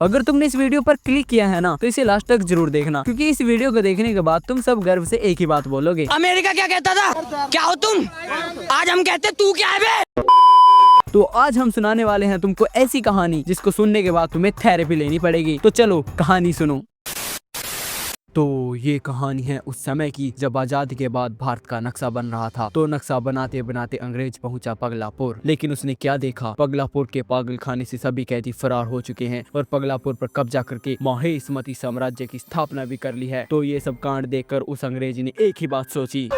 अगर तुमने इस वीडियो पर क्लिक किया है ना तो इसे लास्ट तक जरूर देखना, क्योंकि इस वीडियो को देखने के बाद तुम सब गर्व से एक ही बात बोलोगे, अमेरिका क्या कहता था, क्या हो तुम? आज हम कहते तू क्या है बे? तो आज हम सुनाने वाले हैं तुमको ऐसी कहानी जिसको सुनने के बाद तुम्हें थेरेपी लेनी पड़ेगी। तो चलो कहानी सुनो। तो ये कहानी है उस समय की जब आजादी के बाद भारत का नक्शा बन रहा था। तो नक्शा बनाते बनाते अंग्रेज पहुंचा पगलापुर, लेकिन उसने क्या देखा, पगलापुर के पागल खाने से सभी कैदी फरार हो चुके हैं और पगलापुर पर कब्जा करके महेशमती साम्राज्य की स्थापना भी कर ली है। तो ये सब कांड देखकर उस अंग्रेज ने एक ही बात सोची,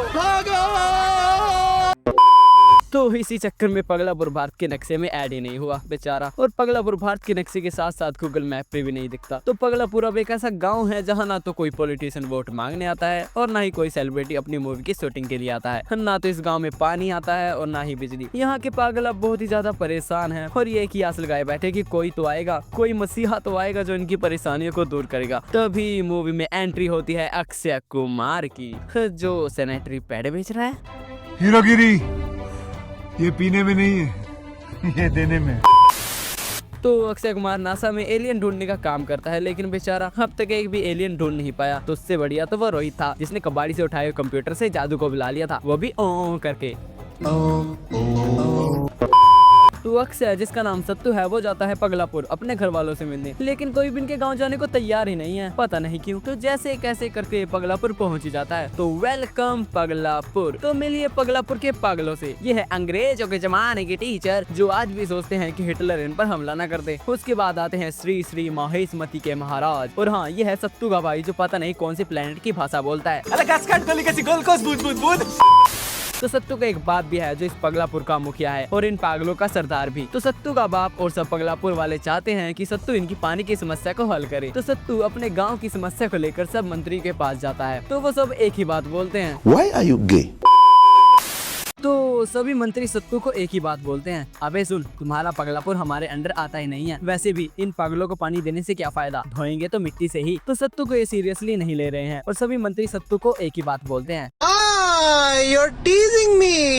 तो इसी चक्कर में पगलापुर भारत के नक्शे में ऐड ही नहीं हुआ बेचारा। और पगलापुर भारत के नक्शे के साथ साथ गूगल मैप पे भी नहीं दिखता। तो पगलापुर अब एक ऐसा गांव है जहां ना तो कोई पॉलिटिशियन वोट मांगने आता है और ना ही कोई सेलिब्रिटी अपनी मूवी की शूटिंग के लिए आता है। ना तो इस गाँव में पानी आता है और ना ही बिजली। यहाँ के पागल अब बहुत ही ज्यादा परेशान है और ये की आस लगाए बैठे कि कोई तो आएगा, कोई मसीहा तो आएगा जो इनकी परेशानियों को दूर करेगा। तभी मूवी में एंट्री होती है अक्षय कुमार की, जो सैनिटरी पैड बेच रहा है। हीरोगिरी ये पीने में नहीं है, ये देने में। तो अक्षय कुमार नासा में एलियन ढूंढने का काम करता है, लेकिन बेचारा अब तक एक भी एलियन ढूंढ नहीं पाया। तो उससे बढ़िया तो वो रोहित था जिसने कबाड़ी से उठाए कंप्यूटर से जादू को बुला लिया था, वो भी ओ करके। तो अक्षय जिसका नाम सत्तू है वो जाता है पगलापुर अपने घर वालों से मिलने, लेकिन कोई भी इनके गांव जाने को तैयार ही नहीं है, पता नहीं क्यों। तो जैसे कैसे करके पगलापुर पहुंच ही जाता है। तो वेलकम पगलापुर। तो मिलिए पगलापुर के पागलों से। ये है अंग्रेजों के जमाने के टीचर जो आज भी सोचते हैं कि हिटलर इन पर हमला न कर दे। उसके बाद आते हैं श्री श्री महेशमती के महाराज। और हाँ, ये है सत्तू का भाई जो पता नहीं कौन सी प्लेनेट की भाषा बोलता है। तो सत्तू का एक बाप भी है जो इस पगलापुर का मुखिया है और इन पागलों का सरदार भी। तो सत्तू का बाप और सब पगलापुर वाले चाहते हैं कि सत्तू इनकी पानी की समस्या को हल करे। तो सत्तू अपने गांव की समस्या को लेकर सब मंत्री के पास जाता है। तो वो सब एक ही बात बोलते हैं, Why are you gay? तो सभी मंत्री सत्तू को एक ही बात बोलते हैं, अबे सुन, तुम्हारा पगलापुर हमारे अंडर आता ही नहीं है, वैसे भी इन पागलों को पानी देने से क्या फायदा, धोएंगे तो मिट्टी से ही। तो सत्तू को ये सीरियसली नहीं ले रहे हैं और सभी मंत्री सत्तू को एक ही बात बोलते हैं, You're teasing me.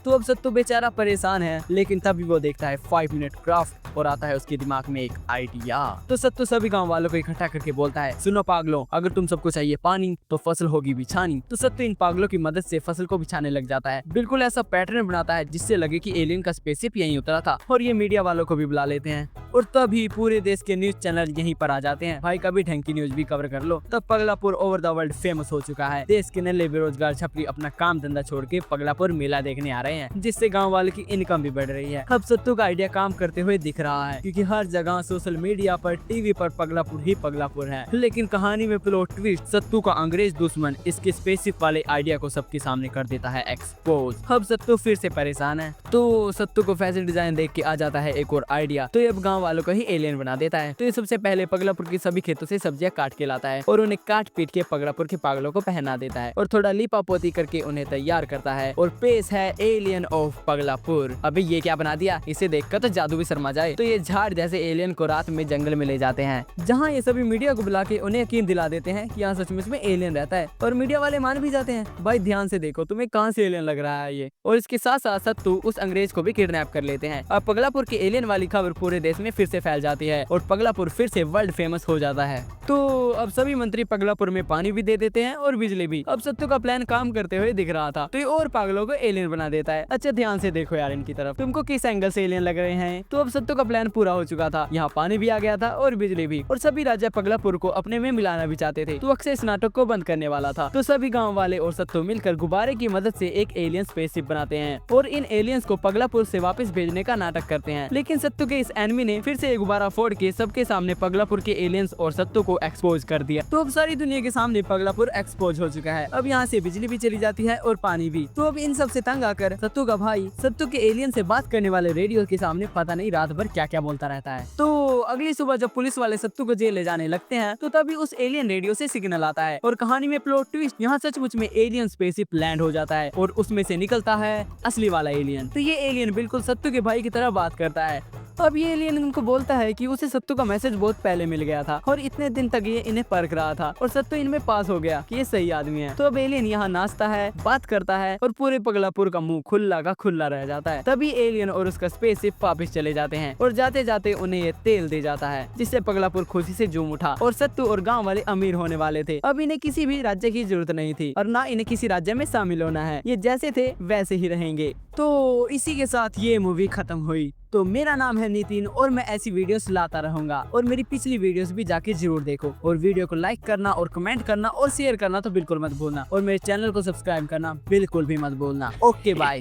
तो अब सत्तू बेचारा परेशान है, लेकिन तभी वो देखता है 5 मिनट क्राफ्ट और आता है उसके दिमाग में एक आइडिया। तो सत्तू सभी गांव वालों को इकट्ठा करके बोलता है, सुनो पागलों, अगर तुम सबको चाहिए पानी तो फसल होगी बिछानी। तो सत्तू इन पागलों की मदद से फसल को बिछाने लग जाता है। बिल्कुल ऐसा पैटर्न बनाता है जिससे लगे कि एलियन का स्पेसशिप यहीं उतरा था। और ये मीडिया वालों को भी बुला लेते हैं और तभी पूरे देश के न्यूज चैनल यहीं पर आ जाते हैं। भाई कभी ढंग की न्यूज भी कवर कर लो। तब Paglapur over the world famous हो चुका है। देश के नन्हे बेरोजगार छपरी अपना काम धंधा छोड़ के पगलापुर मेला देखने आ रहे हैं, जिससे गाँव वाले की इनकम भी बढ़ रही है। अब सत्तू का आइडिया काम करते हुए दिख रहा है, क्योंकि हर जगह सोशल मीडिया पर, टीवी पर पगलापुर ही पगलापुर है। लेकिन कहानी में प्लॉट ट्विस्ट, सत्तू का अंग्रेज दुश्मन इसके स्पेसिफिक वाले आइडिया को सबके सामने कर देता है एक्सपोज। अब सत्तू फिर से परेशान है। तो सत्तू को फैशन डिजाइन देख के आ जाता है एक और आइडिया। तो ये अब गाँव वालों को ही एलियन बना देता है। तो ये सबसे पहले पगलापुर की सभी खेतों से सब्जियां काट के लाता है और उन्हें काट पीट के पगलापुर के पागलों को पहना देता है और थोड़ा लिपा पोती करके उन्हें तैयार करता है। और पेश है एलियन ऑफ पगलापुर। अबे ये क्या बना दिया, इसे देखकर तो जादू भी शर्मा जाए। तो ये झाड़ जैसे एलियन को रात में जंगल में ले जाते हैं, जहाँ ये सभी मीडिया को बुला के उन्हें यकीन दिला देते हैं कि यहाँ सचमुच में एलियन रहता है। और मीडिया वाले मान भी जाते हैं, भाई ध्यान से देखो तुम्हें कहाँ से एलियन लग रहा है ये। और इसके साथ साथ सत्तू उस अंग्रेज को भी किडनैप कर लेते हैं। अब पगलापुर के एलियन वाली खबर पूरे देश में फिर से फैल जाती है और पगलापुर फिर से वर्ल्ड फेमस हो जाता है। तो अब सभी मंत्री पगलापुर में पानी भी दे देते हैं और बिजली भी। अब सत्तू का प्लान काम करते हुए दिख रहा था, तो ये और पागलों को एलियन बना देता है। अच्छा ध्यान से देखो यार इनकी तरफ, तुमको किस एंगल से एलियन लग रहे हैं। तो अब सत्तू का प्लान पूरा हो चुका था, यहाँ पानी भी आ गया था और बिजली भी, और सभी राजा पगलापुर को अपने में मिलाना भी चाहते थे। तो अक्षय इस नाटक को बंद करने वाला था। तो सभी गाँव वाले और सत्तू मिलकर गुब्बारे की मदद से एक एलियन स्पेसशिप बनाते हैं और इन एलियंस को पगलापुर से वापस भेजने का नाटक करते हैं। लेकिन सत्तू के इस एनिमी ने फिर से एक गुब्बारा फोड़ के सबके सामने पगलापुर के एलियंस और सत्तू को एक्सपोज कर दिया। तो अब सारी दुनिया के सामने पगलापुर एक्सपोज हो चुका है। अब यहाँ से बिजली भी चली जाती है और पानी भी। तो अब इन सब से तंग आकर सत्तू का भाई सत्तू के एलियन से बात करने वाले रेडियो के सामने पता नहीं रात भर क्या क्या बोलता रहता है। तो अगली सुबह जब पुलिस वाले सत्तू को जेल ले जाने लगते हैं, तो तभी उस एलियन रेडियो से सिग्नल आता है और कहानी में प्लॉट ट्विस्ट, यहाँ सचमुच में एलियन स्पेसशिप लैंड हो जाता है और उसमें से निकलता है असली वाला एलियन। तो ये एलियन बिल्कुल सत्तू के भाई की तरह बात करता है अब ये एलियन उनको बोलता है कि उसे सत्तू का मैसेज बहुत पहले मिल गया था और इतने दिन तक ये इन्हें परख रहा था और सत्तू इनमें पास हो गया कि ये सही आदमी है। तो अब एलियन यहाँ नाचता है, बात करता है और पूरे पगलापुर का मुंह खुला का खुला रह जाता है। तभी एलियन और उसका स्पेसशिप वापस चले जाते हैं और जाते जाते उन्हें ये तेल दे जाता है, जिससे पगलापुर खुशी से झूम उठा और सत्तू और गाँव वाले अमीर होने वाले थे। अब इन्हें किसी भी राज्य की जरूरत नहीं थी और ना इन्हें किसी राज्य में शामिल होना है, ये जैसे थे वैसे ही रहेंगे। तो इसी के साथ ये मूवी खत्म हुई। तो मेरा नाम है नितिन और मैं ऐसी वीडियोस लाता रहूंगा और मेरी पिछली वीडियोस भी जाके जरूर देखो और वीडियो को लाइक करना और कमेंट करना और शेयर करना तो बिल्कुल मत भूलना और मेरे चैनल को सब्सक्राइब करना बिल्कुल भी मत भूलना। Okay bye.